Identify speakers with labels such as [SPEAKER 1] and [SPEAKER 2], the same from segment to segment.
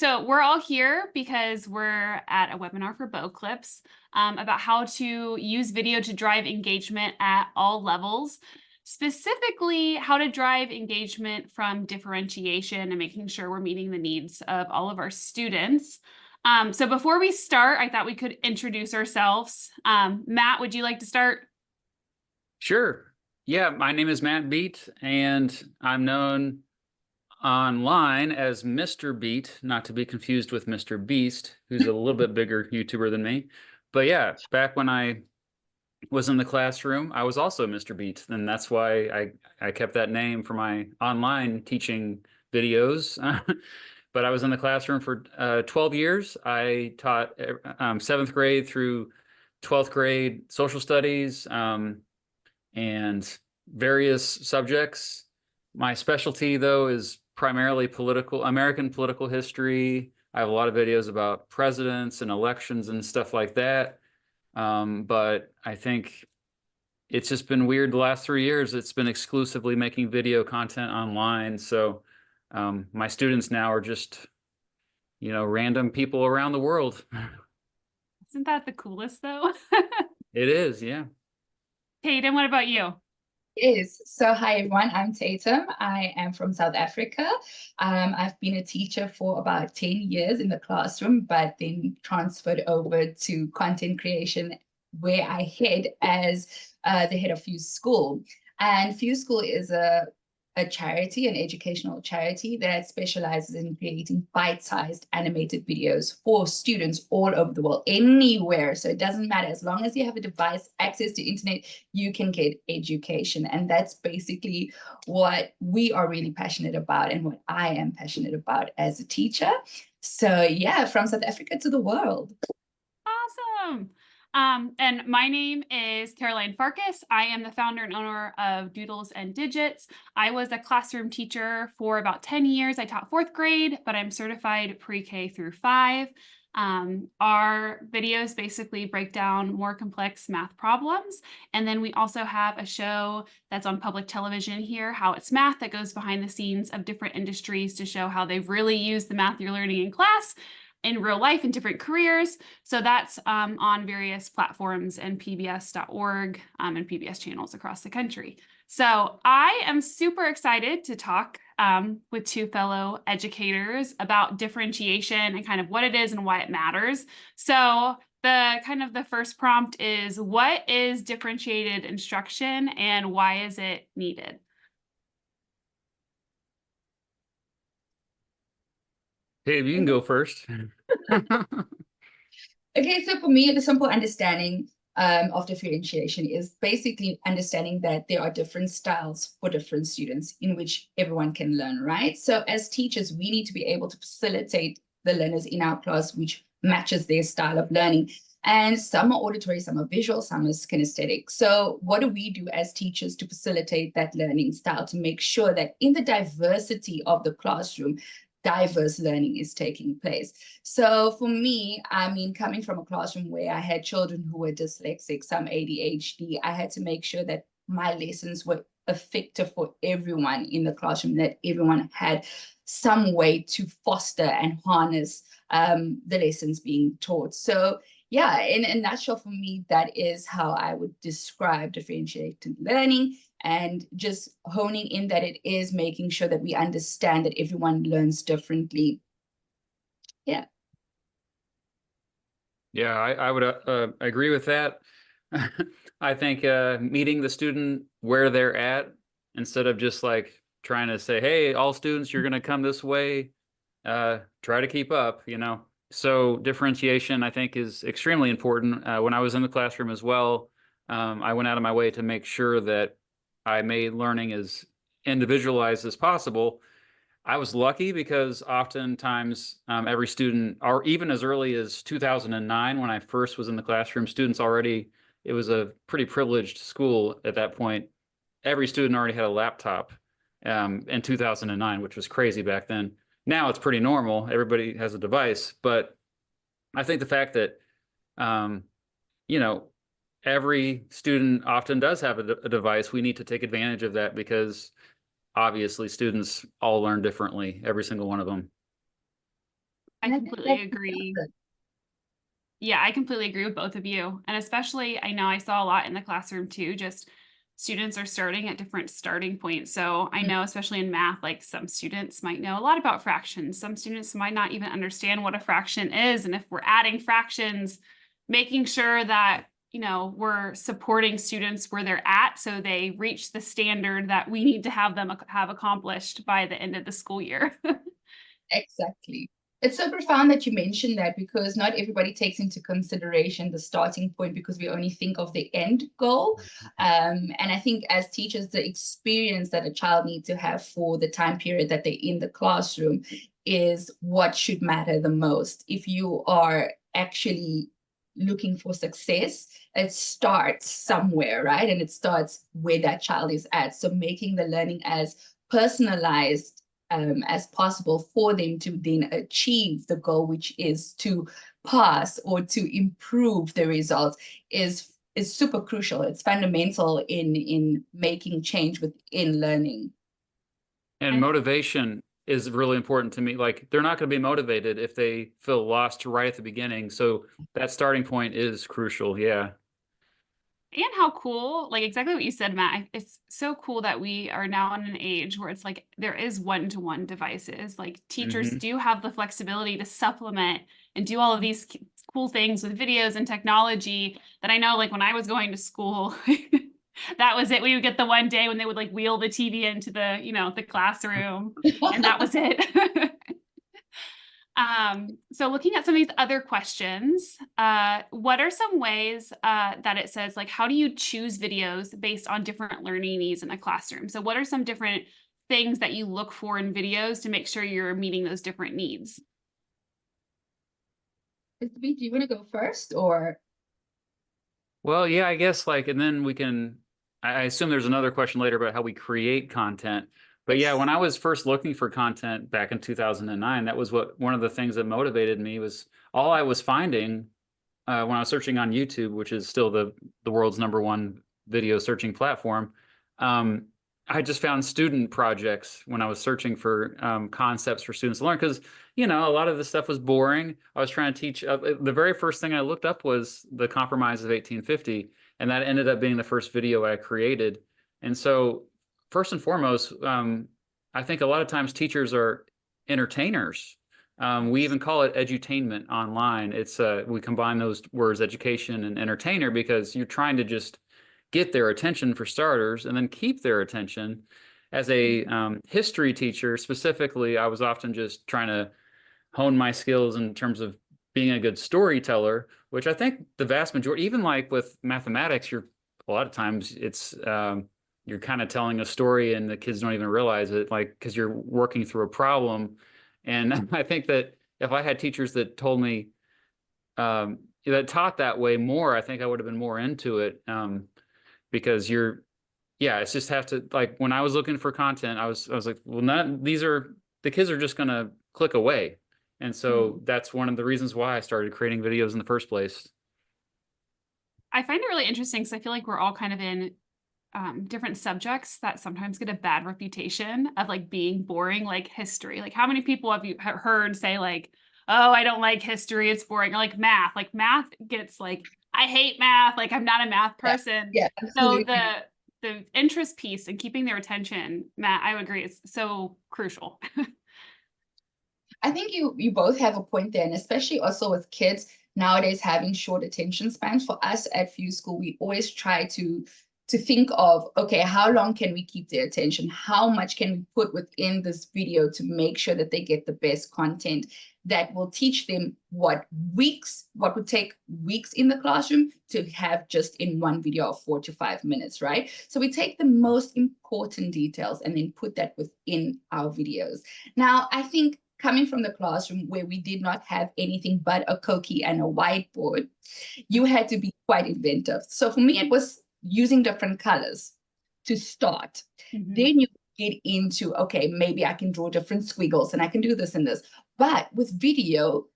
[SPEAKER 1] So we're all here because we're at a webinar for BowClips about how to use video to drive engagement at all levels, specifically how to drive engagement from differentiation and making sure we're meeting the needs of all of our students. So before we start, I thought we could introduce ourselves. Matt, would you like to start?
[SPEAKER 2] Sure. Yeah, my name is Matt Beat, and I'm known online as Mr. Beat, not to be confused with Mr. Beast, who's a little bit bigger YouTuber than me. But yeah, back when I was in the classroom, I was also Mr. Beat, and that's why I kept that name for my online teaching videos. But I was in the classroom for 12 years. I taught 7th grade through 12th grade social studies, and various subjects. My specialty, though, is primarily American political history. I have a lot of videos about presidents and elections and stuff like that. But I think it's just been weird the last 3 years. It's been exclusively making video content online. So my students now are just, random people around the world.
[SPEAKER 1] Isn't that the coolest though?
[SPEAKER 2] It is, yeah.
[SPEAKER 1] Hayden, what about you?
[SPEAKER 3] Is. So hi everyone, I'm Tatum. I am from South Africa. I've been a teacher for about 10 years in the classroom, but then transferred over to content creation where I head as the head of Fuse School. And Fuse School is a charity, an educational charity that specializes in creating bite-sized animated videos for students all over the world, anywhere. So it doesn't matter. As long as you have a device, access to internet, you can get education. And that's basically what we are really passionate about and what I am passionate about as a teacher. So yeah, from South Africa to the world.
[SPEAKER 1] Awesome. And my name is Caroline Farkas. I am the founder and owner of Doodles and Digits. I was a classroom teacher for about 10 years. I taught 4th grade, but I'm certified pre-K through 5. Our videos basically break down more complex math problems. And then we also have a show that's on public television here, How It's Math, that goes behind the scenes of different industries to show how they've really used the math you're learning in class in real life in different careers. So that's on various platforms and pbs.org and PBS channels across the country. So I am super excited to talk with two fellow educators about differentiation and kind of what it is and why it matters. So the first prompt is, what is differentiated instruction and why is it needed?
[SPEAKER 2] Dave, you can go first.
[SPEAKER 3] Okay, so for me, the simple understanding of differentiation is basically understanding that there are different styles for different students in which everyone can learn, right? So as teachers, we need to be able to facilitate the learners in our class which matches their style of learning. And some are auditory, some are visual, some are kinesthetic. So what do we do as teachers to facilitate that learning style, to make sure that in the diversity of the classroom, diverse learning is taking place? So for me, I mean, coming from a classroom where I had children who were dyslexic, some ADHD, I had to make sure that my lessons were effective for everyone in the classroom, that everyone had some way to foster and harness the lessons being taught. So yeah, in a nutshell, for me, that is how I would describe differentiated learning, and just honing in that it is making sure that we understand that everyone learns differently. Yeah.
[SPEAKER 2] Yeah, I would agree with that. I think meeting the student where they're at, instead of just like trying to say, hey, all students, you're going to come this way, try to keep up, So differentiation, I think, is extremely important. When I was in the classroom as well, I went out of my way to make sure that I made learning as individualized as possible. I was lucky because oftentimes every student, or even as early as 2009, when I first was in the classroom, it was a pretty privileged school at that point. Every student already had a laptop in 2009, which was crazy back then. Now it's pretty normal. Everybody has a device. But I think the fact that, every student often does have a device, we need to take advantage of that, because obviously students all learn differently, every single one of them.
[SPEAKER 1] I
[SPEAKER 3] And I think
[SPEAKER 1] completely
[SPEAKER 3] that's
[SPEAKER 1] agree.
[SPEAKER 3] good.
[SPEAKER 1] Yeah, I completely agree with both of you. And especially, I know I saw a lot in the classroom too, just students are starting at different starting points. So I
[SPEAKER 3] Mm.
[SPEAKER 1] know, especially in math, like some students might know a lot about fractions. Some students might not even understand what a fraction is. And if we're adding fractions, making sure that, we're supporting students where they're at so they reach the standard that we need to have them have accomplished by the end of the school year.
[SPEAKER 3] Exactly. It's so profound that you mentioned that, because not everybody takes into consideration the starting point, because we only think of the end goal. And I think as teachers, the experience that a child needs to have for the time period that they're in the classroom is what should matter the most. If you are actually looking for success, it starts somewhere, right? And it starts where that child is at. So making the learning as personalized as possible for them to then achieve the goal, which is to pass or to improve the results, is super crucial. It's fundamental in making change within learning.
[SPEAKER 2] And
[SPEAKER 1] And
[SPEAKER 2] motivation is really important to me. Like they're not going to be motivated if they feel lost right at the beginning. So that starting point is crucial. Yeah.
[SPEAKER 1] And how cool, like exactly what you said, Matt. It's so cool that we are now in an age where it's like there is one-to-one devices. Like teachers
[SPEAKER 2] Hmm.
[SPEAKER 1] do have the flexibility to supplement and do all of these cool things with videos and technology that I know, like when I was going to school, that was it. We would get the one day when they would like wheel the TV into the classroom, and that was it. So looking at some of these other questions, what are some ways that it says, like, how do you choose videos based on different learning needs in a classroom? So what are some different things that you look for in videos to make sure you're meeting those different needs?
[SPEAKER 3] Do you want to go first, or?
[SPEAKER 2] Well, yeah, I guess like, and then I assume there's another question later about how we create content. But yeah,
[SPEAKER 3] Yes.
[SPEAKER 2] when I was first looking for content back in 2009, that was one of the things that motivated me was all I was finding when I was searching on YouTube, which is still the world's #1 video searching platform. Um, I just found student projects when I was searching for concepts for students to learn because a lot of the stuff was boring. I was trying to teach. The very first thing I looked up was the Compromise of 1850, and that ended up being the first video I created. And so, first and foremost, I think a lot of times teachers are entertainers. We even call it edutainment online. We combine those words, education and entertainer, because you're trying to just get their attention for starters and then keep their attention. As a history teacher, specifically, I was often just trying to hone my skills in terms of being a good storyteller, which I think the vast majority, even like with mathematics, a lot of times you're kind of telling a story and the kids don't even realize it, like, because you're working through a problem. And I think that if I had teachers that told me that taught that way more, I think I would have been more into it. Because it's just have to, like, when I was looking for content, I was like, well, the kids are just gonna click away. And so that's one of the reasons why I started creating videos in the first place.
[SPEAKER 1] I find it really interesting because I feel like we're all kind of in different subjects that sometimes get a bad reputation of like being boring, like history. Like how many people have you heard say like, oh, I don't like history, it's boring, or like math. Like math gets like, I hate math, like I'm not a math
[SPEAKER 3] Yeah,
[SPEAKER 1] person.
[SPEAKER 3] yeah,
[SPEAKER 1] So
[SPEAKER 3] absolutely.
[SPEAKER 1] the interest piece and keeping their attention, Matt, I would agree, is so crucial.
[SPEAKER 3] I think you both have a point there, and especially also with kids nowadays having short attention spans. For us at Fuse School, we always try to think of, okay, how long can we keep their attention? How much can we put within this video to make sure that they get the best content that will teach them what would take weeks in the classroom to have just in one video of 4 to 5 minutes, right? So we take the most important details and then put that within our videos. Now, I think coming from the classroom where we did not have anything but a Koki and a whiteboard, you had to be quite inventive. So for me, it was using different colors to start. Then you get into, okay, maybe I can draw different squiggles and I can do this and this. But with video,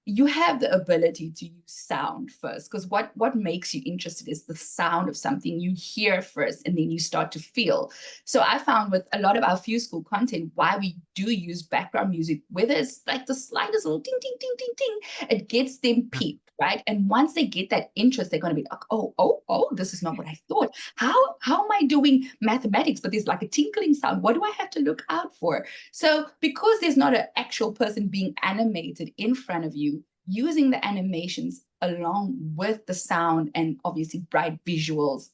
[SPEAKER 3] you have the ability to use sound first, because what makes you interested is the sound of something you hear first, and then you start to feel. So I found with a lot of our Fuse School content, why we do use background music, whether it's like the slightest little ding, ding, ding, ding, ding, it gets them peaked, right? And once they get that interest, they're going to be like, oh, this is not what I thought. How am I doing mathematics, but there's like a tinkling sound? What do I have to look out for? So because there's not an actual person being animated in front of you, using the animations along with the sound and obviously bright visuals,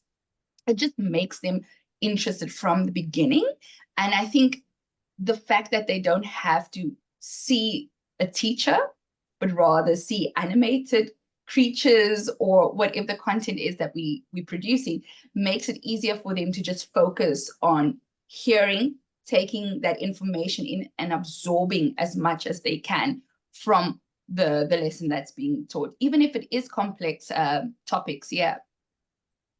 [SPEAKER 3] it just makes them interested from the beginning. And I think the fact that they don't have to see a teacher, but rather see animated creatures or whatever the content is that we're producing, makes it easier for them to just focus on hearing, taking that information in and absorbing as much as they can from the lesson that's being taught, even if it is complex topics. Yeah.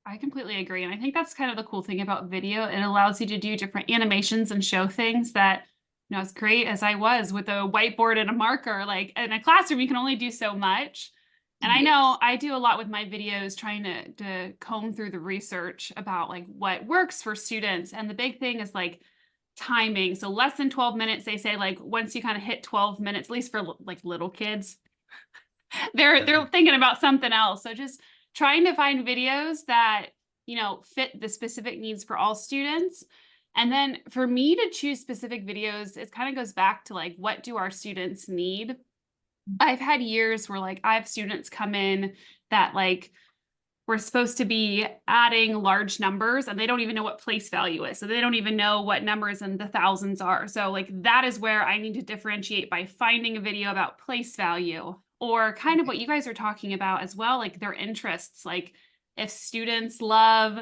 [SPEAKER 1] I completely agree. And I think that's kind of the cool thing about video. It allows you to do different animations and show things that, you know, as great as I was with a whiteboard and a marker, like in a classroom, you can only do so much. And I know I do a lot with my videos, trying to comb through the research about like what works for students. And the big thing is like timing. So less than 12 minutes, they say, like once you kind of hit 12 minutes, at least for like little kids, they're thinking about something else. So just trying to find videos that, you know, fit the specific needs for all students. And then for me to choose specific videos, it kind of goes back to like, what do our students need? I've had years where like I have students come in that like we're supposed to be adding large numbers and they don't even know what place value is. So they don't even know what numbers in the thousands are. So like that is where I need to differentiate by finding a video about place value, or kind of what you guys are talking about as well, like their interests. Like if students love,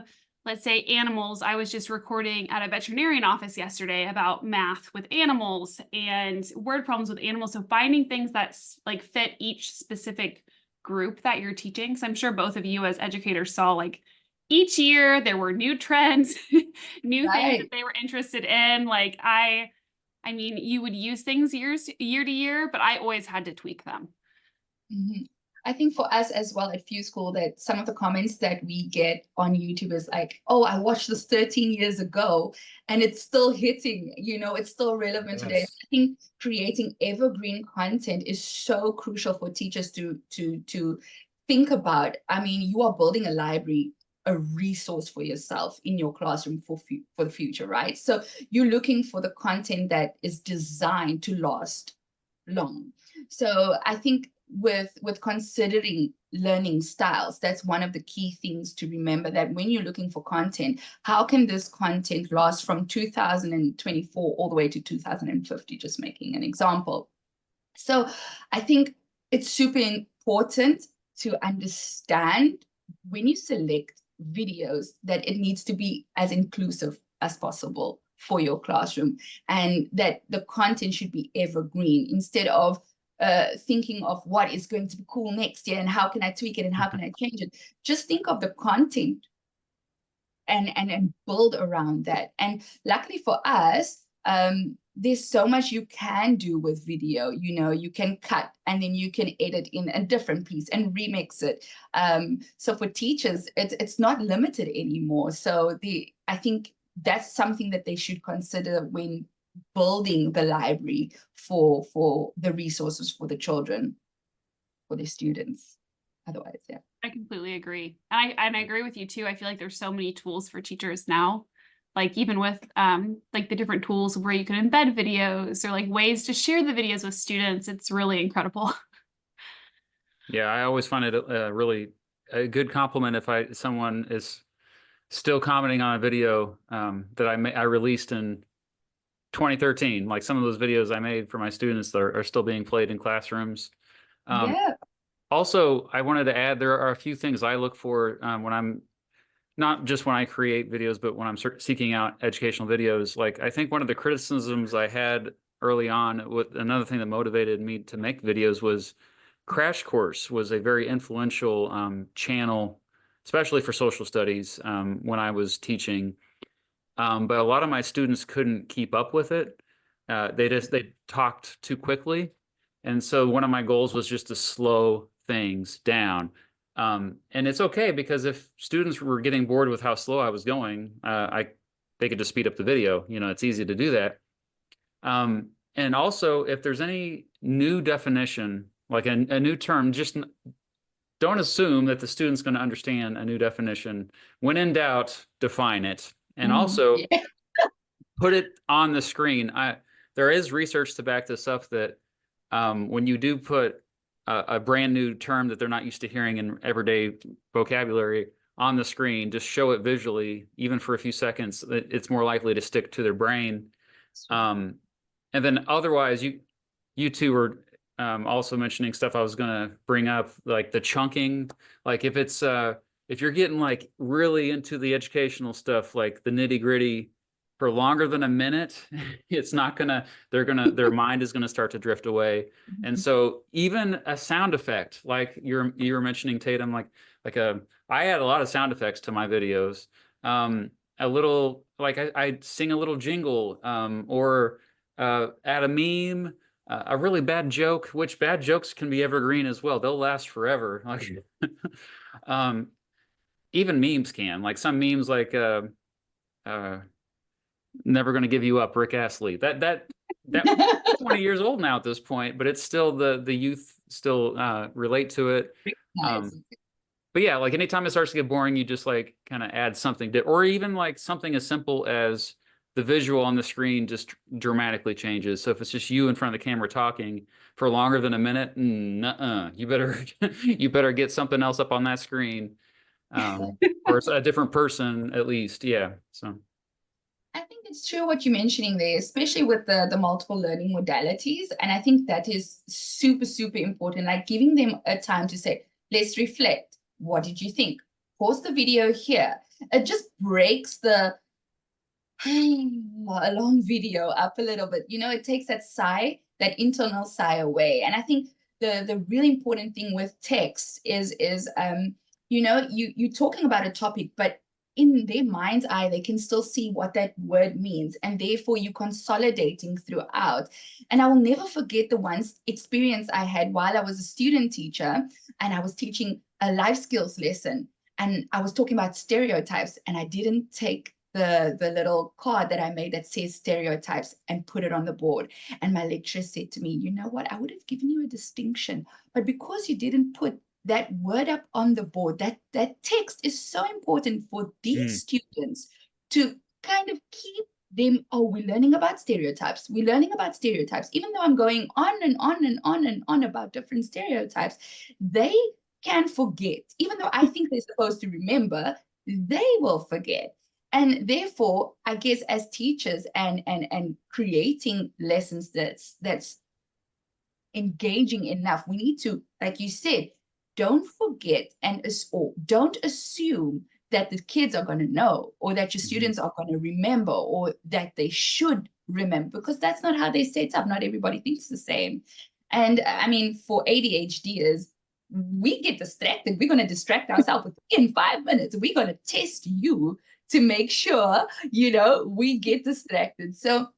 [SPEAKER 1] let's say, animals. I was just recording at a veterinarian office yesterday about math with animals and word problems with animals. So finding things that like fit each specific group that you're teaching. So I'm sure both of you as educators saw like each year there were new trends, new things that they were interested in. Like I mean, you would use things year to year, but I always had to tweak them.
[SPEAKER 3] Mm-hmm. I think for us as well at Fuse School, that some of the comments that we get on YouTube is like, oh, I watched this 13 years ago and it's still hitting, you know, it's still relevant today. I think creating evergreen content is so crucial for teachers to think about. I mean, you are building a library, a resource for yourself in your classroom for the future, right? So you're looking for the content that is designed to last long. So I think with considering learning styles, that's one of the key things to remember, that when you're looking for content, how can this content last from 2024 all the way to 2050, just making an example. So I think it's super important to understand when you select videos that it needs to be as inclusive as possible for your classroom, and that the content should be evergreen, instead of thinking of what is going to be cool next year and how can I tweak it and how can I change it. Just think of the content and build around that. And luckily for us, there's so much you can do with video. You know, you can cut and then you can edit in a different piece and remix it. So for teachers, it's not limited anymore. So I think that's something that they should consider when building the library for the resources for the children, for the students. Otherwise, yeah.
[SPEAKER 1] I completely agree. And I agree with you too. I feel like there's so many tools for teachers now, like even with like the different tools where you can embed videos or like ways to share the videos with students. It's really incredible.
[SPEAKER 2] Yeah, I always find it really a good compliment if someone is still commenting on a video that I released in 2013. Like some of those videos I made for my students that are still being played in classrooms.
[SPEAKER 3] Yeah.
[SPEAKER 2] Also, I wanted to add, there are a few things I look for when I'm, not just when I create videos, but when I'm seeking out educational videos. Like I think one of the criticisms I had early on, with another thing that motivated me to make videos, was Crash Course was a very influential channel, especially for social studies when I was teaching. But a lot of my students couldn't keep up with it. They talked too quickly. And so one of my goals was just to slow things down. And it's okay, because if students were getting bored with how slow I was going, they could just speed up the video. You know, it's easy to do that. And also, if there's any new definition, like a new term, just don't assume that the student's going to understand a new definition. When in doubt, define it. And also put it on the screen. There is research to back this up, that when you do put a brand new term that they're not used to hearing in everyday vocabulary on the screen, just show it visually, even for a few seconds, it's more likely to stick to their brain. And then otherwise, you two were also mentioning stuff I was going to bring up, like the chunking. Like if you're getting like really into the educational stuff, like the nitty gritty, for longer than a minute, it's not gonna, their mind is gonna start to drift away. And so even a sound effect, like you were mentioning, Tatum, I add a lot of sound effects to my videos. A little, like I sing a little jingle, or add a meme, a really bad joke, which bad jokes can be evergreen as well. They'll last forever. Like, even memes can, like some memes, like never going to give you up, Rick Astley. That 20 years old now at this point, but it's still the youth still relate to it. But yeah, like anytime it starts to get boring, you just like kind of add something or even like something as simple as the visual on the screen just dramatically changes. So if it's just you in front of the camera talking for longer than a minute, you better get something else up on that screen, or it's a different person at least. Yeah. So
[SPEAKER 3] I think it's true what you're mentioning there, especially with the multiple learning modalities. And I think that is super, super important, like giving them a time to say, let's reflect. What did you think? Pause the video here. It just breaks a long video up a little bit. You know, it takes that sigh, that internal sigh away. And I think the really important thing with text is you know, you're talking about a topic, but in their mind's eye, they can still see what that word means. And therefore, you're consolidating throughout. And I will never forget the one experience I had while I was a student teacher, and I was teaching a life skills lesson. And I was talking about stereotypes, and I didn't take the little card that I made that says stereotypes and put it on the board. And my lecturer said to me, you know what, I would have given you a distinction, but because you didn't put that word up on the board, that text is so important for these students to kind of keep them, we're learning about stereotypes. We're learning about stereotypes. Even though I'm going on and on and on and on about different stereotypes, they can forget. Even though I think they're supposed to remember, they will forget. And therefore, I guess as teachers and creating lessons that's engaging enough, we need to, like you said, don't forget or don't assume that the kids are going to know, or that your students are going to remember, or that they should remember, because that's not how they're set up. Not everybody thinks the same. And I mean, for ADHDers, we get distracted. We're going to distract ourselves within 5 minutes. We're going to test you to make sure, you know, we get distracted. So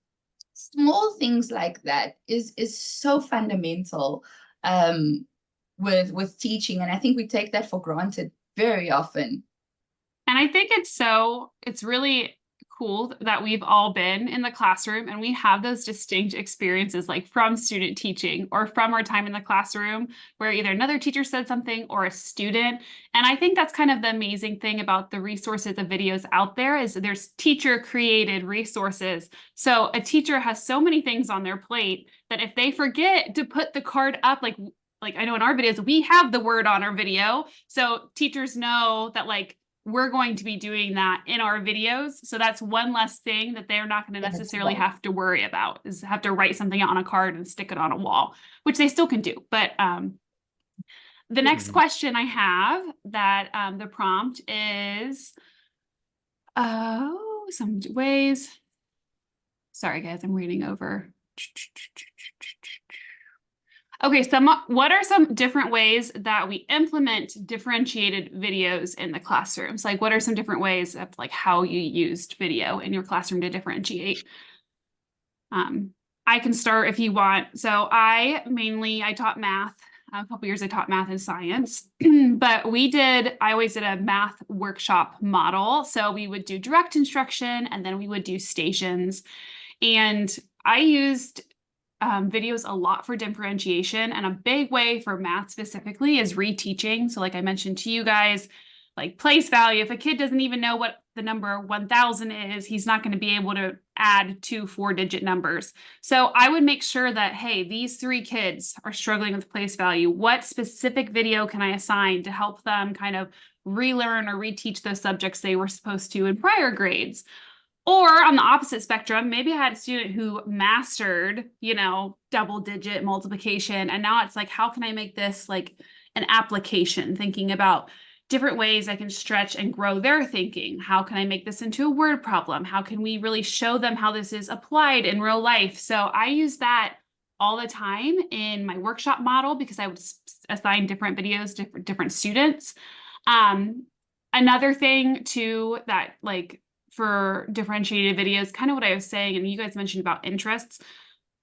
[SPEAKER 3] small things like that is so fundamental with teaching. And I think we take that for granted very often.
[SPEAKER 1] And I think it's really cool that we've all been in the classroom and we have those distinct experiences, like from student teaching or from our time in the classroom, where either another teacher said something or a student. And I think that's kind of the amazing thing about the resources, the videos out there, is there's teacher created resources. So a teacher has so many things on their plate that if they forget to put the card up, like I know in our videos, we have the word on our video. So teachers know that like, we're going to be doing that in our videos. So that's one less thing that they're not going to necessarily have to worry about, is have to write something out on a card and stick it on a wall, which they still can do. But the next question I have, that the prompt is, some ways. Sorry, guys, I'm reading over. Okay, what are some different ways that we implement differentiated videos in the classroom? So like, what are some different ways of like how you used video in your classroom to differentiate? I can start if you want. So I taught math. A couple years I taught math and science, but I always did a math workshop model. So we would do direct instruction and then we would do stations. And I used videos a lot for differentiation, and a big way for math specifically is reteaching. So like I mentioned to you guys, like place value, if a kid doesn't even know what the number 1000 is, he's not going to be able to add two 4-digit numbers. So I would make sure that, hey, these 3 kids are struggling with place value. What specific video can I assign to help them kind of relearn or reteach those subjects they were supposed to in prior grades? Or on the opposite spectrum, maybe I had a student who mastered, double-digit multiplication, and now it's like, how can I make this like an application, thinking about different ways I can stretch and grow their thinking. How can I make this into a word problem? How can we really show them how this is applied in real life? So I use that all the time in my workshop model because I would assign different videos to different students. Another thing too that like for differentiated videos, kind of what I was saying, and you guys mentioned about interests,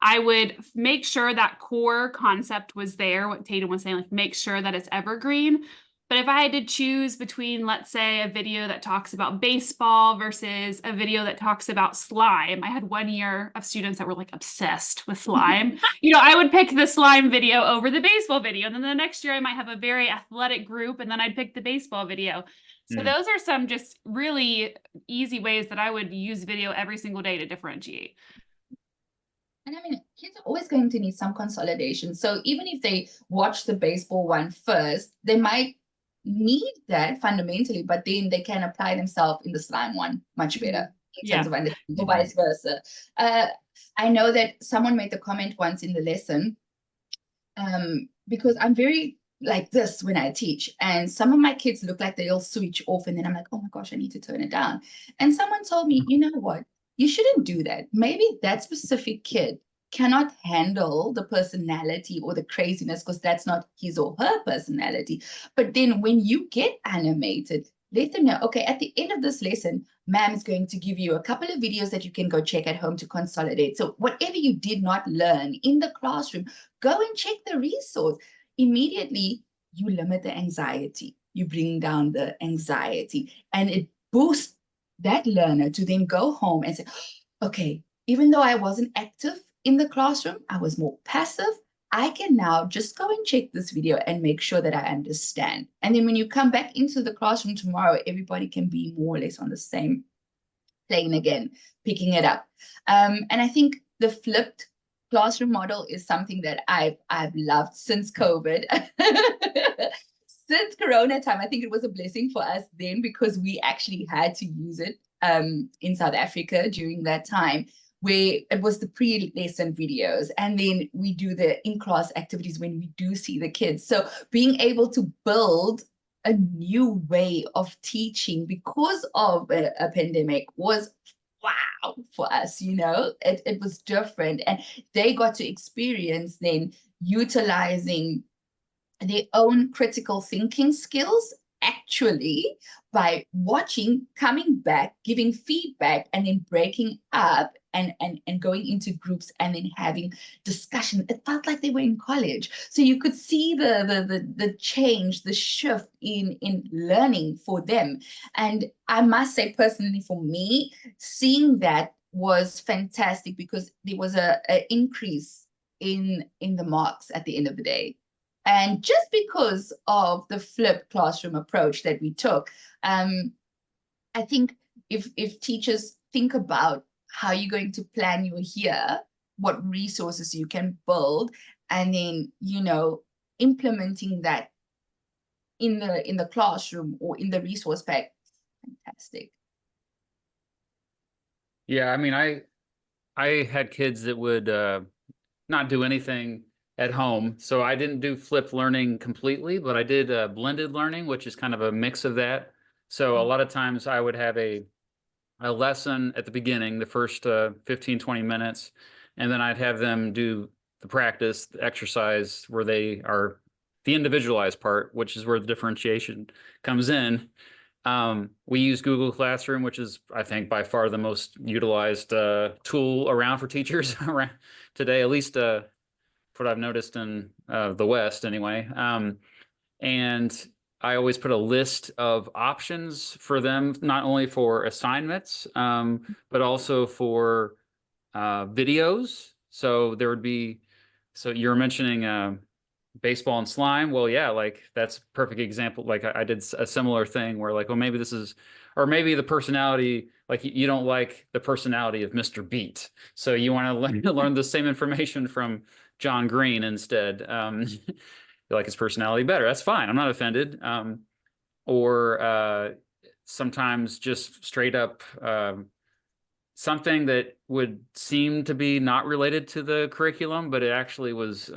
[SPEAKER 1] I would make sure that core concept was there, what Tatum was saying, like make sure that it's evergreen. But if I had to choose between, let's say, a video that talks about baseball versus a video that talks about slime, I had 1 year of students that were like obsessed with slime. I would pick the slime video over the baseball video. And then the next year I might have a very athletic group and then I'd pick the baseball video. So those are some just really easy ways that I would use video every single day to differentiate.
[SPEAKER 3] And I mean, kids are always going to need some consolidation. So even if they watch the baseball one first, they might need that fundamentally, but then they can apply themselves in the slime one much better in terms of understanding, or vice versa. I know that someone made the comment once in the lesson, because I'm very like this when I teach, and some of my kids look like they'll switch off, and then I'm like, oh my gosh, I need to turn it down. And someone told me, you know what? You shouldn't do that. Maybe that specific kid cannot handle the personality or the craziness because that's not his or her personality. But then when you get animated, let them know, okay, at the end of this lesson, ma'am is going to give you a couple of videos that you can go check at home to consolidate. So whatever you did not learn in the classroom, go and check the resource. Immediately, you limit the anxiety. You bring down the anxiety, and it boosts that learner to then go home and say, okay, even though I wasn't active in the classroom, I was more passive, I can now just go and check this video and make sure that I understand. And then when you come back into the classroom tomorrow, everybody can be more or less on the same plane again, picking it up. And I think the flipped classroom model is something that I've loved since COVID. Since Corona time, I think it was a blessing for us then because we actually had to use it in South Africa during that time, where it was the pre-lesson videos, and then we do the in-class activities when we do see the kids. So being able to build a new way of teaching because of a pandemic was wow for us. It was different, and they got to experience then utilizing their own critical thinking skills actually by watching, coming back, giving feedback, and then breaking up and going into groups and then having discussion. It felt like they were in college. So you could see the change, the shift in learning for them. And I must say personally for me, seeing that was fantastic because there was a increase in the marks at the end of the day. And just because of the flipped classroom approach that we took, I think if teachers think about how you're going to plan your year, what resources you can build, and then, implementing that in the classroom or in the resource pack, fantastic.
[SPEAKER 2] Yeah, I mean, I had kids that would not do anything at home. So I didn't do flipped learning completely, but I did blended learning, which is kind of a mix of that. So a lot of times I would have a lesson at the beginning, the first 15, 20 minutes, and then I'd have them do the practice, the exercise where they are the individualized part, which is where the differentiation comes in. We use Google Classroom, which is, I think, by far the most utilized tool around for teachers around today, at least what I've noticed in the West anyway. And I always put a list of options for them, not only for assignments, but also for videos. So there would be, so you're mentioning baseball and slime. Well, yeah, like that's a perfect example. Like I did a similar thing where like, well, maybe this is, or maybe the personality, like you don't like the personality of Mr. Beat. So you want to learn the same information from John Green instead. You like his personality better. That's fine. I'm not offended. Or sometimes just straight up something that would seem to be not related to the curriculum, but it actually was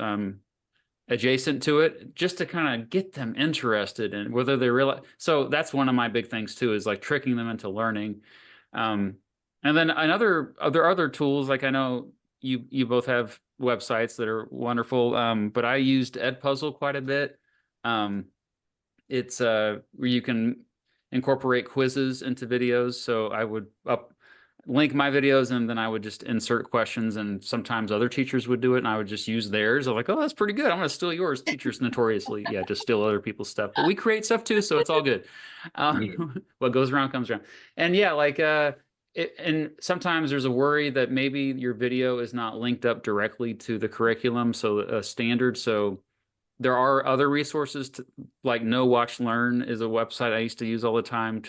[SPEAKER 2] adjacent to it, just to kind of get them interested in whether they realize. So that's one of my big things too, is like tricking them into learning. And then other tools, like I know you both have websites that are wonderful, but I used Edpuzzle quite a bit. It's where you can incorporate quizzes into videos. So I would link my videos and then I would just insert questions, and sometimes other teachers would do it and I would just use theirs. I'm like, oh, that's pretty good. I'm going to steal yours. Teachers notoriously, yeah, just steal other people's stuff, but we create stuff too. So it's all good. What goes around comes around. And yeah, like, and sometimes there's a worry that maybe your video is not linked up directly to the curriculum. So a standard. So there are other resources like Know Watch Learn is a website I used to use all the time.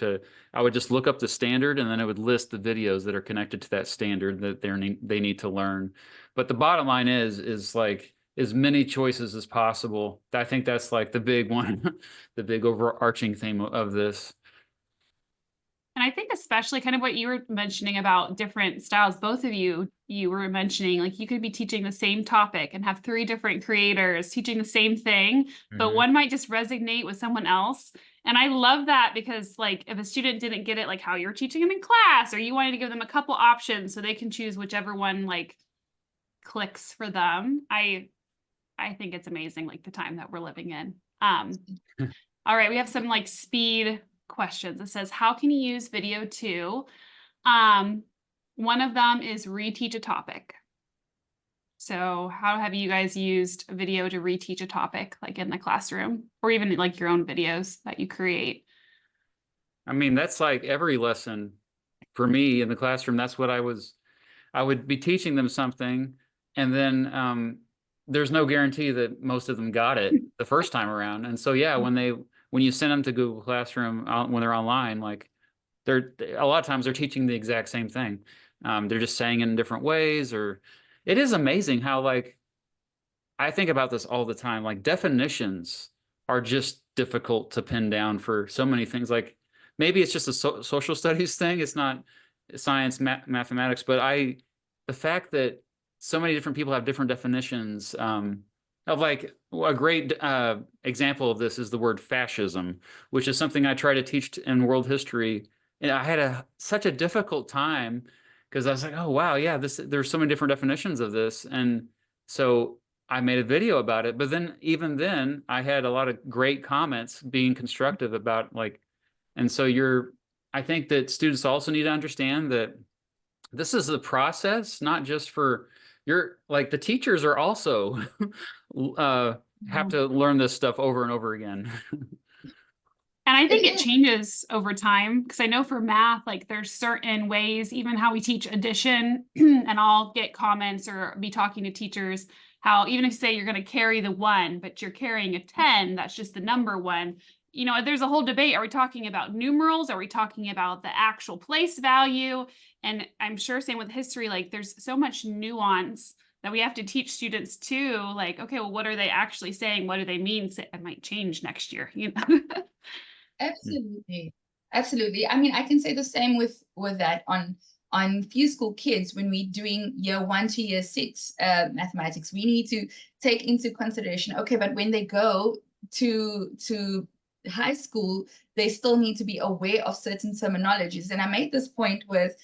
[SPEAKER 2] I would just look up the standard and then it would list the videos that are connected to that standard that they need to learn. But the bottom line is like as many choices as possible. I think that's like the big one, the big overarching theme of this.
[SPEAKER 1] And I think especially kind of what you were mentioning about different styles, both of you were mentioning, like you could be teaching the same topic and have 3 different creators teaching the same thing, but one might just resonate with someone else. And I love that, because like if a student didn't get it, like how you're teaching them in class, or you wanted to give them a couple options so they can choose whichever one like clicks for them. I think it's amazing, like the time that we're living in. All right, we have some like speed questions. It says, how can you use video too? One of them is reteach a topic. So how have you guys used video to reteach a topic, like in the classroom, or even like your own videos that you create?
[SPEAKER 2] I mean, that's like every lesson for me in the classroom. That's what I would be teaching them something, and then there's no guarantee that most of them got it the first time around. And so, yeah, when you send them to Google Classroom when they're online, like a lot of times they're teaching the exact same thing. They're just saying it in different ways, or it is amazing how, like, I think about this all the time. Like definitions are just difficult to pin down for so many things. Like maybe it's just a social studies thing. It's not science, mathematics, but the fact that so many different people have different definitions, of like a great example of this is the word fascism, which is something I try to teach in world history. And I had such a difficult time because I was like, oh, wow, yeah, there's so many different definitions of this. And so I made a video about it. But then even then, I had a lot of great comments being constructive about like, and so I think that students also need to understand that this is the process, not just for like the teachers are also have to learn this stuff over and over again.
[SPEAKER 1] And I think it changes over time, because I know for math, like there's certain ways, even how we teach addition, and I'll get comments or be talking to teachers, how even if you say you're going to carry the 1, but you're carrying a 10, that's just the number 1. You know, there's a whole debate. Are we talking about numerals? Are we talking about the actual place value? And I'm sure same with history, like there's so much nuance that we have to teach students too. Like, okay, well, what are they actually saying? What do they mean? It might change next year, you know?
[SPEAKER 3] Absolutely. I mean, I can say the same with that on Few School Kids. When we're doing year 1 to year 6 mathematics, we need to take into consideration, okay, but when they go to high school, they still need to be aware of certain terminologies. And I made this point with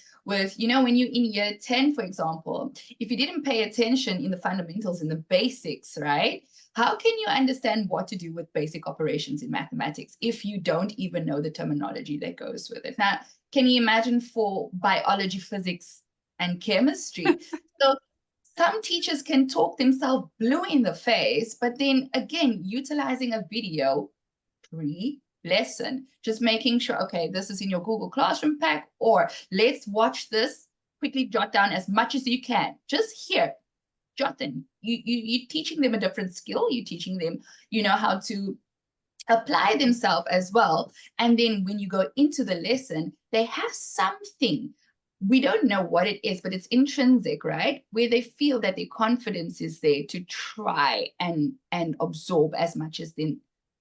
[SPEAKER 3] you know, when you're in year 10, for example, if you didn't pay attention in the fundamentals, in the basics, right? How can you understand what to do with basic operations in mathematics if you don't even know the terminology that goes with it? Now, can you imagine for biology, physics, and chemistry? So some teachers can talk themselves blue in the face, but then again, utilizing a video pre-lesson, just making sure, okay, this is in your Google Classroom pack, or let's watch this, quickly jot down as much as you can. Just here, jot them. You're teaching them a different skill. You're teaching them, you know, how to apply themselves as well. And then when you go into the lesson, they have something. We don't know what it is, but it's intrinsic, right? Where they feel that their confidence is there to try and absorb as much as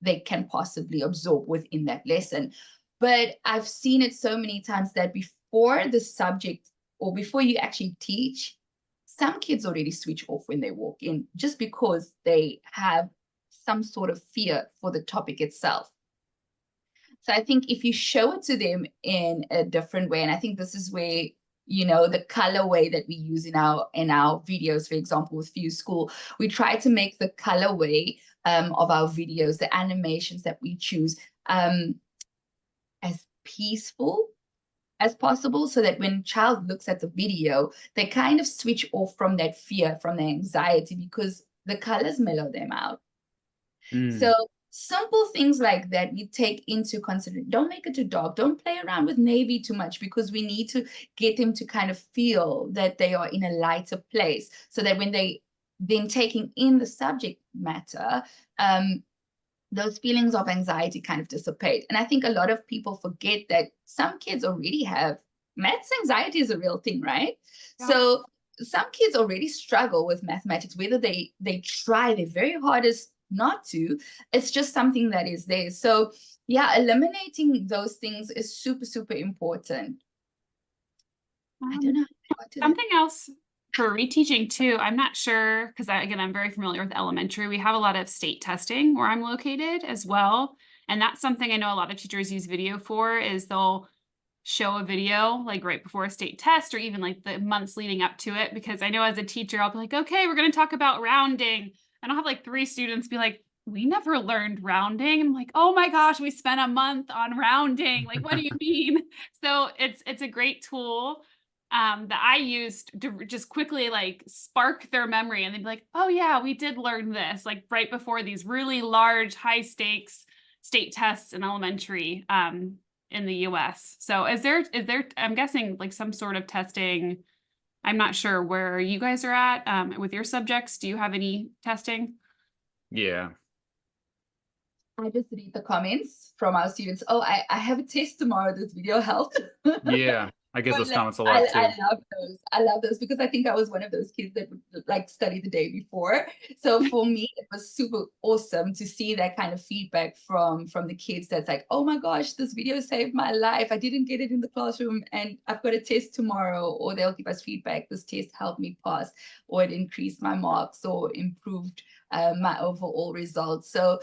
[SPEAKER 3] they can possibly absorb within that lesson. But I've seen it so many times that before the subject or before you actually teach, some kids already switch off when they walk in just because they have some sort of fear for the topic itself. So I think if you show it to them in a different way, and I think this is where, you know, the colorway that we use in our videos, for example, with Fuse School, we try to make the colorway of our videos, the animations that we choose, as peaceful as possible, so that when child looks at the video, they kind of switch off from that fear, from the anxiety, because the colors mellow them out. So simple things like that we take into consideration. Don't make it too dark. Don't play around with navy too much, because we need to get them to kind of feel that they are in a lighter place, so that when they then taking in the subject matter, those feelings of anxiety kind of dissipate. And I think a lot of people forget that some kids already have maths anxiety is a real thing, right? Yeah. So some kids already struggle with mathematics, whether they try their very hardest not to, it's just something that is there. So yeah, eliminating those things is super, super important. I don't know.
[SPEAKER 1] Something else for reteaching too, I'm not sure, because again, I'm very familiar with elementary. We have a lot of state testing where I'm located as well. And that's something I know a lot of teachers use video for, is they'll show a video like right before a state test, or even like the months leading up to it. Because I know as a teacher, I'll be like, okay, we're going to talk about rounding. And I'll have like 3 students be like, we never learned rounding. I'm like, oh my gosh, we spent a month on rounding. Like, what do you mean? So it's a great tool that I used to just quickly like spark their memory, and they'd be like, oh yeah, we did learn this, like right before these really large, high stakes state tests in elementary in the US. So is there, I'm guessing like some sort of testing. I'm not sure where you guys are at with your subjects. Do you have any testing?
[SPEAKER 2] Yeah.
[SPEAKER 3] I just read the comments from our students. Oh, I have a test tomorrow. This video helped.
[SPEAKER 2] Yeah. I get those comments a lot too.
[SPEAKER 3] I love those. I love those, because I think I was one of those kids that would like study the day before. So for me, it was super awesome to see that kind of feedback from the kids. That's like, oh my gosh, this video saved my life. I didn't get it in the classroom, and I've got a test tomorrow. Or they'll give us feedback. This test helped me pass, or it increased my marks, or improved my overall results. So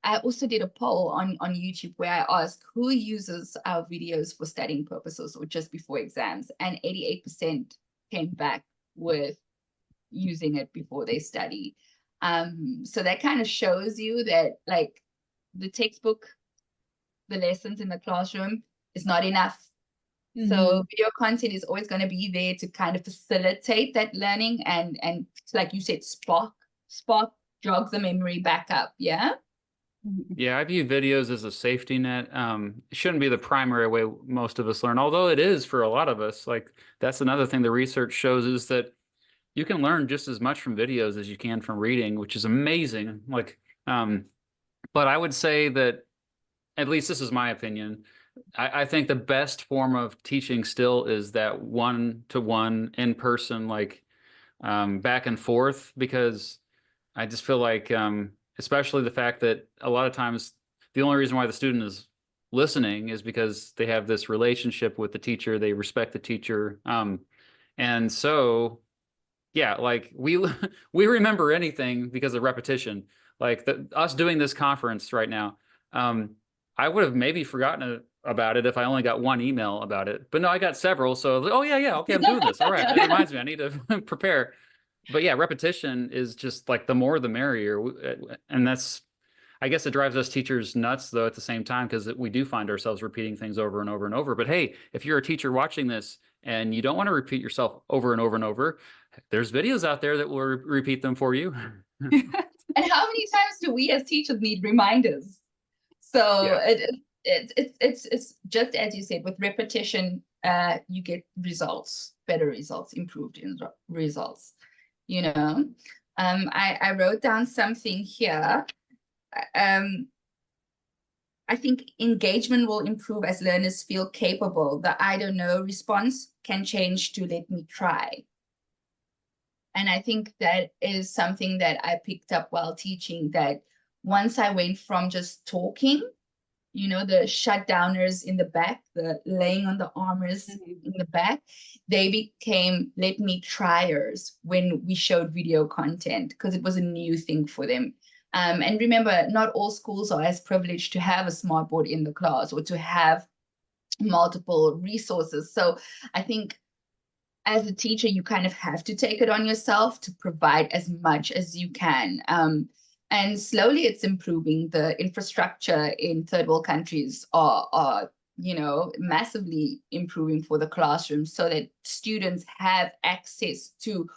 [SPEAKER 3] I also did a poll on YouTube where I asked who uses our videos for studying purposes or just before exams, and 88% came back with using it before they study. So that kind of shows you that like the textbook, the lessons in the classroom is not enough. Mm-hmm. So video content is always going to be there to kind of facilitate that learning, and like you said, spark jog the memory back up. Yeah.
[SPEAKER 2] Yeah, I view videos as a safety net. It shouldn't be the primary way most of us learn, although it is for a lot of us. Like, that's another thing the research shows, is that you can learn just as much from videos as you can from reading, which is amazing. Like, but I would say that, at least this is my opinion, I think the best form of teaching still is that one-to-one in-person, like back and forth, because I just feel like especially the fact that a lot of times the only reason why the student is listening is because they have this relationship with the teacher, they respect the teacher. And so, yeah, like we remember anything because of repetition. Like us doing this conference right now, I would have maybe forgotten about it if I only got one email about it. But no, I got several. So, oh yeah, okay, I'm doing this. All right, it reminds me, I need to prepare. But yeah, repetition is just like the more the merrier, and that's, I guess it drives us teachers nuts though at the same time, because we do find ourselves repeating things over and over and over. But hey, if you're a teacher watching this and you don't want to repeat yourself over and over and over, there's videos out there that will repeat them for you.
[SPEAKER 3] And how many times do we as teachers need reminders? So
[SPEAKER 2] Yeah.
[SPEAKER 3] it's just as you said, with repetition, you get results, better results, improved results. You know, I wrote down something here. I think engagement will improve as learners feel capable. The I don't know response can change to let me try. And I think that is something that I picked up while teaching, that once I went from just talking, you know, the shutdowners in the back, the laying on the armors in the back, they became let me tryers when we showed video content, because it was a new thing for them. And remember, not all schools are as privileged to have a smartboard in the class or to have multiple resources. So I think as a teacher, you kind of have to take it on yourself to provide as much as you can. And slowly it's improving. The infrastructure in third world countries are you know, massively improving for the classroom so that students have access to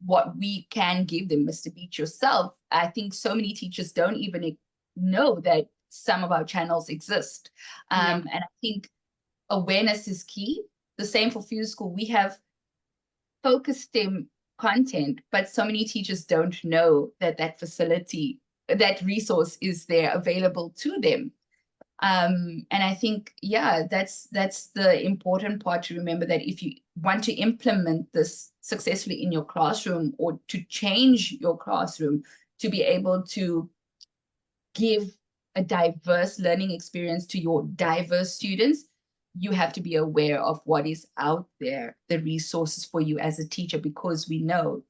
[SPEAKER 3] what we can give them. Mr. Beach, yourself, I think so many teachers don't even know that some of our channels exist. And I think awareness is key. The same for Fuse School. We have focus STEM content, but so many teachers don't know that that facility, that resource is there available to them. And I think, yeah, that's the important part to remember, that if you want to implement this successfully in your classroom, or to change your classroom to be able to give a diverse learning experience to your diverse students, you have to be aware of what is out there, the resources for you as a teacher, because we know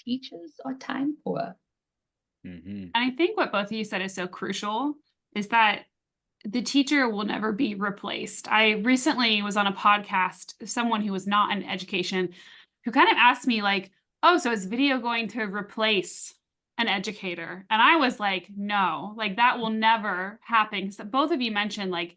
[SPEAKER 3] teachers are time poor.
[SPEAKER 1] And I think what both of you said is so crucial, is that the teacher will never be replaced. I recently was on a podcast, someone who was not in education, who kind of asked me like, oh, so is video going to replace an educator? And I was like, no, like that will never happen. So both of you mentioned like,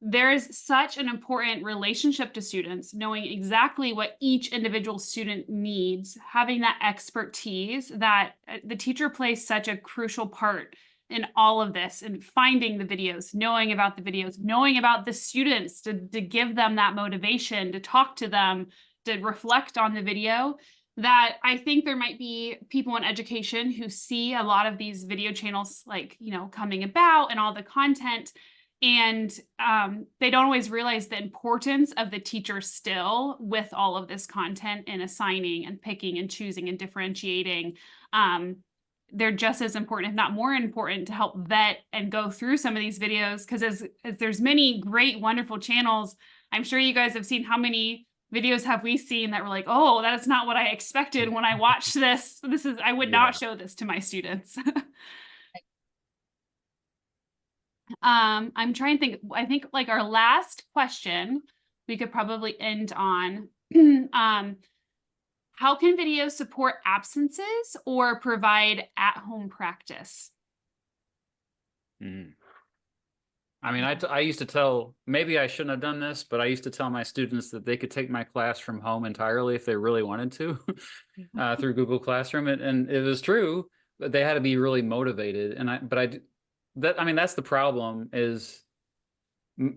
[SPEAKER 1] there is such an important relationship to students, knowing exactly what each individual student needs, having that expertise, that the teacher plays such a crucial part in all of this, and finding the videos, knowing about the videos, knowing about the students to give them that motivation, to talk to them, to reflect on the video. That I think there might be people in education who see a lot of these video channels like, you know, coming about and all the content, and they don't always realize the importance of the teacher still with all of this content, and assigning and picking and choosing and differentiating. They're just as important, if not more important, to help vet and go through some of these videos, because as there's many great, wonderful channels. I'm sure you guys have seen, how many videos have we seen that were like, oh, that is not what I expected when I watched this. I would not show this to my students. I'm trying to think. I think like our last question we could probably end on. How can videos support absences or provide at-home practice?
[SPEAKER 2] I mean, I used to tell, maybe I shouldn't have done this, but I used to tell my students that they could take my class from home entirely if they really wanted to through Google Classroom. And it was true, but they had to be really motivated. And I mean, that's the problem, is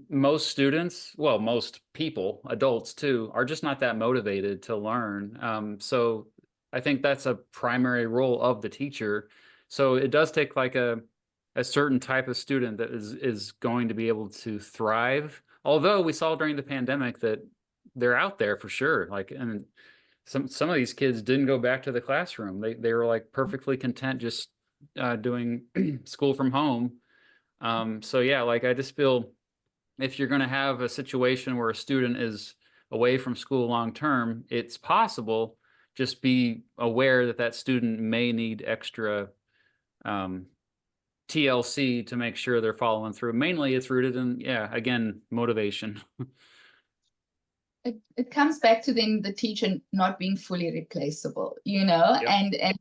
[SPEAKER 2] most students, well, most people, adults too, are just not that motivated to learn. So I think that's a primary role of the teacher. So it does take like a certain type of student that is going to be able to thrive. Although we saw during the pandemic that they're out there for sure. Like, and some of these kids didn't go back to the classroom. They were like perfectly content just doing school from home. So yeah, like I just feel, if you're going to have a situation where a student is away from school long term, it's possible. Just be aware that that student may need extra TLC to make sure they're following through. Mainly it's rooted in, yeah, again, motivation.
[SPEAKER 3] It comes back to then the teacher not being fully replaceable, you know,
[SPEAKER 2] Yep.
[SPEAKER 3] and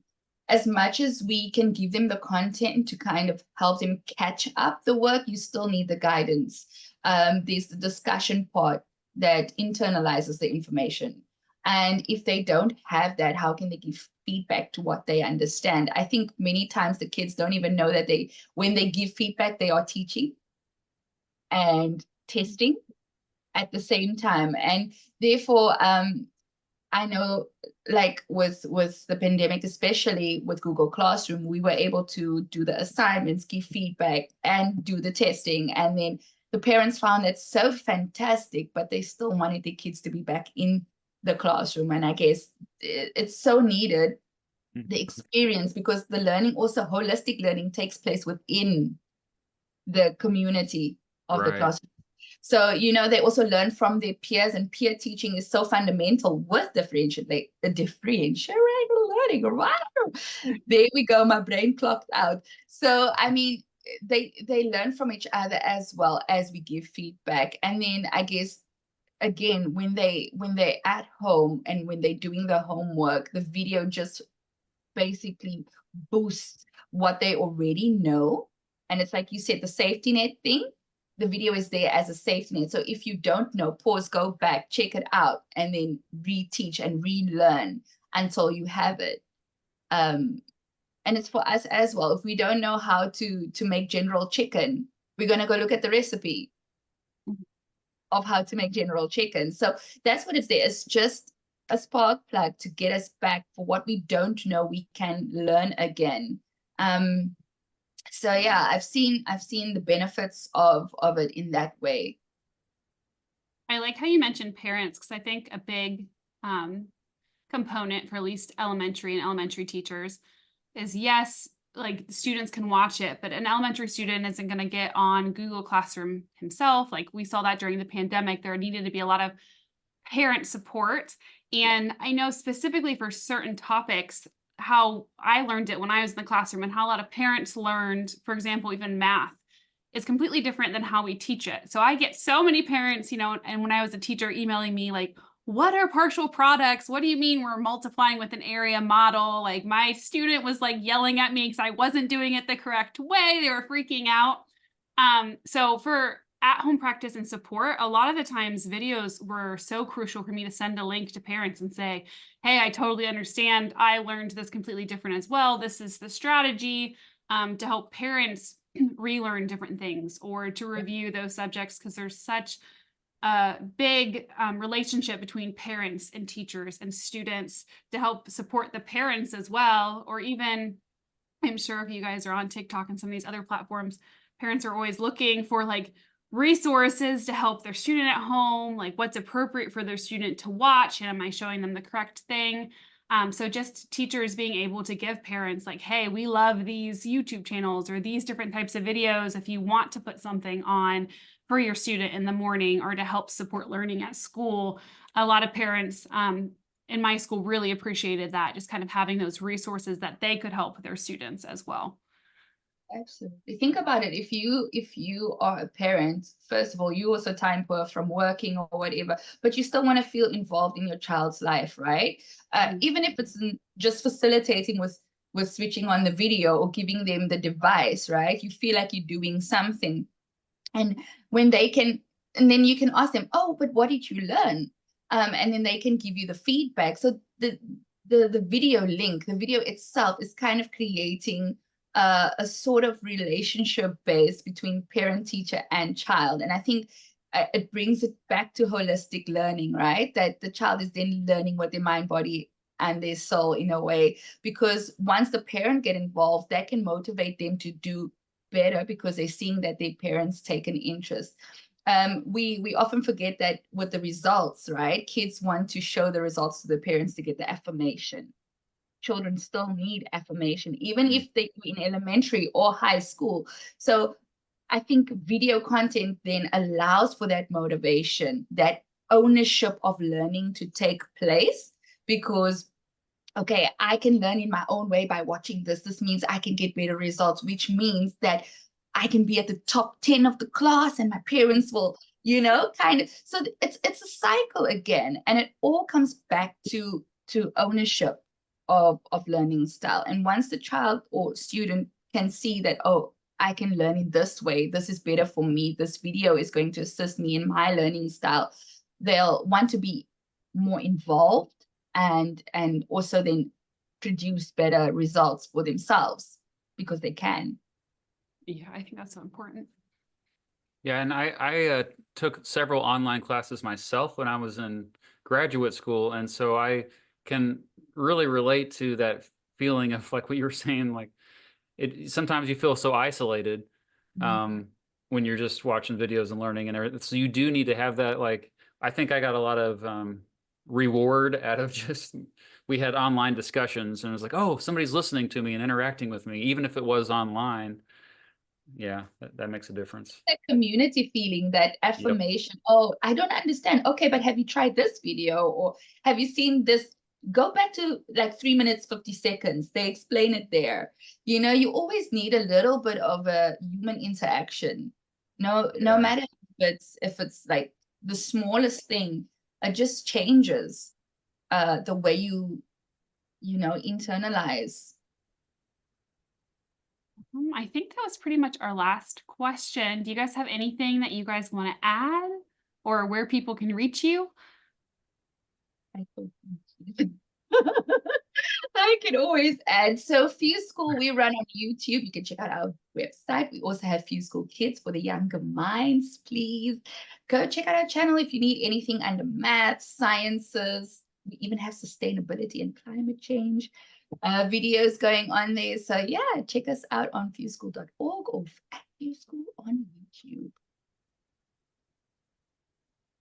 [SPEAKER 3] as much as we can give them the content to kind of help them catch up the work, you still need the guidance. There's the discussion part that internalizes the information. And if they don't have that, how can they give feedback to what they understand? I think many times the kids don't even know that when they give feedback, they are teaching and testing at the same time. And therefore, I know like with the pandemic, especially with Google Classroom, we were able to do the assignments, give feedback, and do the testing. And then the parents found it so fantastic, but they still wanted their kids to be back in the classroom. And I guess it's so needed, the experience, because the learning, also holistic learning, takes place within the community of the
[SPEAKER 2] Right.
[SPEAKER 3] classroom. So, you know, they also learn from their peers, and peer teaching is so fundamental with differentiated learning. Wow. There we go. My brain clocked out. So, I mean, they learn from each other as well as we give feedback. And then I guess, again, when they're at home and when they're doing the homework, the video just basically boosts what they already know. And it's like you said, the safety net thing. The video is there as a safety net. So if you don't know, pause, go back, check it out, and then reteach and relearn until you have it. And it's for us as well. If we don't know how to make General Chicken, we're going to go look at the recipe of how to make General Chicken. So that's what it's there. It's just a spark plug to get us back for what we don't know, we can learn again. So yeah, I've seen the benefits of it in that way.
[SPEAKER 1] I like how you mentioned parents, because I think a big component for at least elementary and elementary teachers is, yes, like students can watch it, but an elementary student isn't going to get on Google Classroom himself. Like we saw that during the pandemic, there needed to be a lot of parent support. And I know specifically for certain topics, how I learned it when I was in the classroom and how a lot of parents learned, for example, even math is completely different than how we teach it. So I get so many parents, you know, and when I was a teacher emailing me like, what are partial products? What do you mean we're multiplying with an area model? Like my student was like yelling at me because I wasn't doing it the correct way. They were freaking out. So for at-home practice and support, a lot of the times videos were so crucial for me to send a link to parents and say, hey, I totally understand. I learned this completely different as well. This is the strategy to help parents relearn different things or to review those subjects, because there's such a big relationship between parents and teachers and students to help support the parents as well. Or even, I'm sure if you guys are on TikTok and some of these other platforms, parents are always looking for like resources to help their student at home, like what's appropriate for their student to watch, and am I showing them the correct thing? So just teachers being able to give parents like, hey, we love these YouTube channels or these different types of videos if you want to put something on for your student in the morning or to help support learning at school. A lot of parents in my school really appreciated that, just kind of having those resources that they could help their students as well.
[SPEAKER 3] Absolutely. Think about it. If you are a parent, first of all, you also time poor from working or whatever, but you still want to feel involved in your child's life, right? Even if it's just facilitating with switching on the video or giving them the device, right? You feel like you're doing something. And when they can, and then you can ask them, oh, but what did you learn? And then they can give you the feedback. So the video link, the video itself is kind of creating a sort of relationship base between parent, teacher, and child. And I think it brings it back to holistic learning, right? That the child is then learning what their mind, body, and their soul in a way. Because once the parent get involved, that can motivate them to do better because they're seeing that their parents take an interest. We often forget that with the results, right? Kids want to show the results to the parents to get the affirmation. Children still need affirmation, even if they're in elementary or high school. So I think video content then allows for that motivation, that ownership of learning to take place, because okay, I can learn in my own way by watching this. This means I can get better results, which means that I can be at the top 10 of the class and my parents will, kind of. So it's a cycle again. And it all comes back to ownership of learning style. And once the child or student can see that, oh, I can learn in this way, this is better for me, this video is going to assist me in my learning style, they'll want to be more involved and also then produce better results for themselves because they can.
[SPEAKER 1] Yeah, I think that's so important.
[SPEAKER 2] Yeah, and I took several online classes myself when I was in graduate school, and so I can really relate to that feeling of like what you were saying, like it sometimes you feel so isolated when you're just watching videos and learning and everything. So you do need to have that, like, I think I got a lot of reward out of just, we had online discussions and it was like, oh, somebody's listening to me and interacting with me, even if it was online. Yeah, that makes a difference.
[SPEAKER 3] That community feeling, that affirmation. Oh, I don't understand. Okay, but have you tried this video, or have you seen this? Go back to like 3 minutes 50 seconds. They explain it there. You always need a little bit of a human interaction. No
[SPEAKER 2] Yeah.
[SPEAKER 3] matter if it's like the smallest thing, it just changes the way you internalize.
[SPEAKER 1] I think that was pretty much our last question. Do you guys have anything that you guys want to add or where people can reach you?
[SPEAKER 3] I can always add. So Fuse School, we run on YouTube. You can check out our website. We also have Fuse School Kids for the younger minds. Please go check out our channel if you need anything under math, sciences. We even have sustainability and climate change videos going on there. So yeah, check us out on fuseschool.org or at Fuse School on YouTube.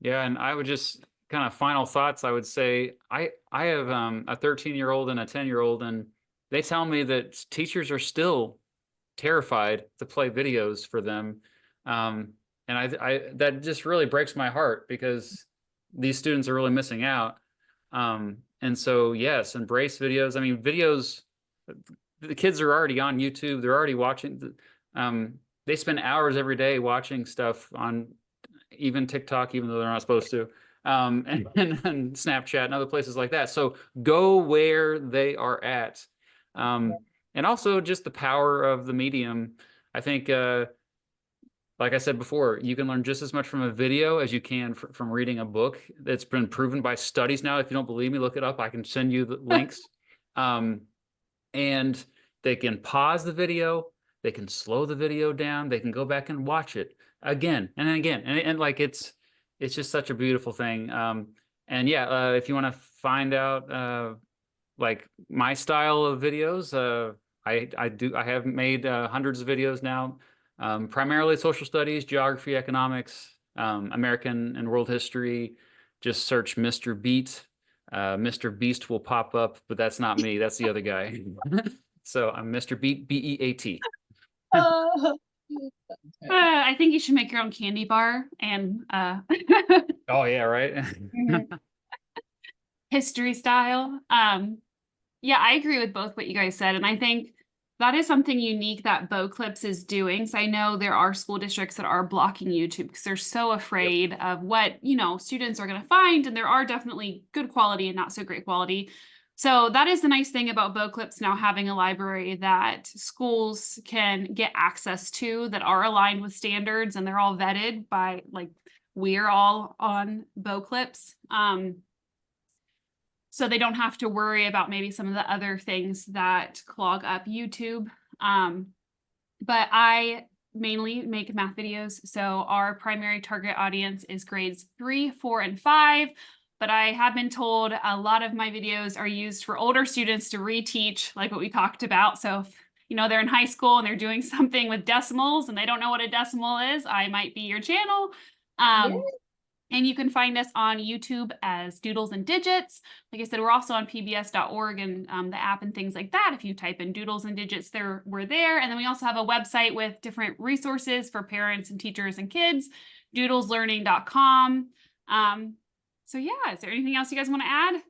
[SPEAKER 2] Yeah, and I would just kind of final thoughts. I would say I have a 13-year-old and a 10-year-old, and they tell me that teachers are still terrified to play videos for them, and I that just really breaks my heart because these students are really missing out. And so yes, embrace videos. I mean, videos. The kids are already on YouTube. They're already watching. They spend hours every day watching stuff on even TikTok, even though they're not supposed to, and Snapchat and other places like that. So go where they are at. And also just the power of the medium. I think, like I said before, you can learn just as much from a video as you can from reading a book. It's been proven by studies now. If you don't believe me, look it up. I can send you the links. And they can pause the video. They can slow the video down. They can go back and watch it again and then again. And like, it's just such a beautiful thing. And yeah, if you want to find out like my style of videos, I have made hundreds of videos now, primarily social studies, geography, economics, American and world history. Just search Mr. Beat. Mr. Beast will pop up, but that's not me. That's the other guy. So I'm Mr. Beat, BEAT.
[SPEAKER 1] I think you should make your own candy bar and
[SPEAKER 2] Oh yeah, right.
[SPEAKER 1] history style. Yeah, I agree with both what you guys said. And I think that is something unique that BoClips is doing. So I know there are school districts that are blocking YouTube because they're so afraid of what, students are going to find. And there are definitely good quality and not so great quality. So that is the nice thing about BoClips now having a library that schools can get access to that are aligned with standards, and they're all vetted by, like, we're all on BoClips. So they don't have to worry about maybe some of the other things that clog up YouTube. But I mainly make math videos. So our primary target audience is grades 3, 4, and 5. But I have been told a lot of my videos are used for older students to reteach, like what we talked about. So if, they're in high school and they're doing something with decimals and they don't know what a decimal is, I might be your channel. And you can find us on YouTube as Doodles and Digits. Like I said, we're also on pbs.org and the app and things like that. If you type in Doodles and Digits, we're there. And then we also have a website with different resources for parents and teachers and kids, doodleslearning.com. So yeah, is there anything else you guys want to add?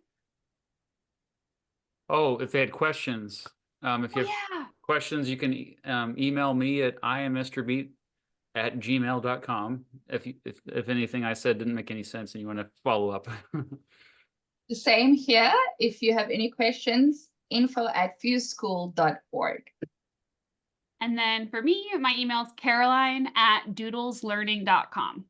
[SPEAKER 2] Oh, if they had questions, if
[SPEAKER 1] Oh,
[SPEAKER 2] you have
[SPEAKER 1] yeah.
[SPEAKER 2] questions, you can email me at iamMrBeat@gmail.com. If anything I said didn't make any sense and you want to follow up.
[SPEAKER 3] The same here. If you have any questions, info@fuseschool.org.
[SPEAKER 1] And then for me, my email is caroline@doodleslearning.com.